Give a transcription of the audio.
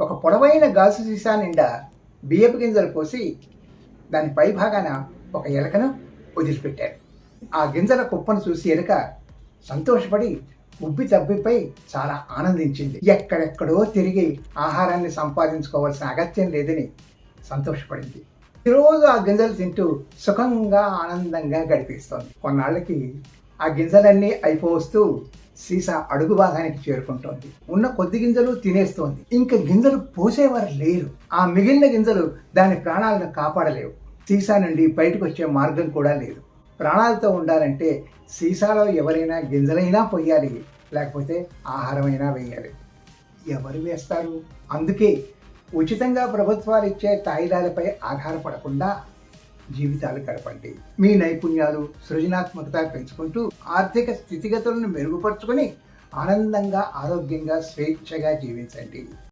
ఒక పొడవైన గాజు సీసా నిండా బియ్యపు గింజలు పోసి దాని పై భాగాన ఒక ఎలకను వదిలిపెట్టారు. ఆ గింజల కుప్పను చూసి ఎలుక సంతోషపడి ఉబ్బి తబ్బిపై చాలా ఆనందించింది. ఎక్కడెక్కడో తిరిగి ఆహారాన్ని సంపాదించుకోవాల్సిన అగత్యం లేదని సంతోషపడింది. ఈరోజు ఆ గింజలు తింటూ సుఖంగా ఆనందంగా గడిపేస్తోంది. కొన్నాళ్ళకి ఆ గింజలన్నీ అయిపోవస్తూ సీసా అడుగు భాగానికి చేరుకుంటోంది. ఉన్న కొద్ది గింజలు తినేస్తోంది. ఇంక గింజలు పోసేవారు లేరు. ఆ మిగిలిన గింజలు దాని ప్రాణాలను కాపాడలేవు. సీసా నుండి బయటకు వచ్చే మార్గం కూడా లేదు. ప్రాణాలతో ఉండాలంటే సీసాలో ఎవరైనా గింజలైనా పొయ్యాలి, లేకపోతే ఆహారమైనా వేయాలి. ఎవరు వేస్తారు? అందుకే ఉచితంగా ప్రభుత్వాలు ఇచ్చే తాయిలాలపై ఆధారపడకుండా జీవితాలు గడపండి. మీ నైపుణ్యాలు, సృజనాత్మకత పెంచుకుంటూ ఆర్థిక స్థితిగతులను మెరుగుపరుచుకొని ఆనందంగా, ఆరోగ్యంగా, స్వేచ్ఛగా జీవించండి.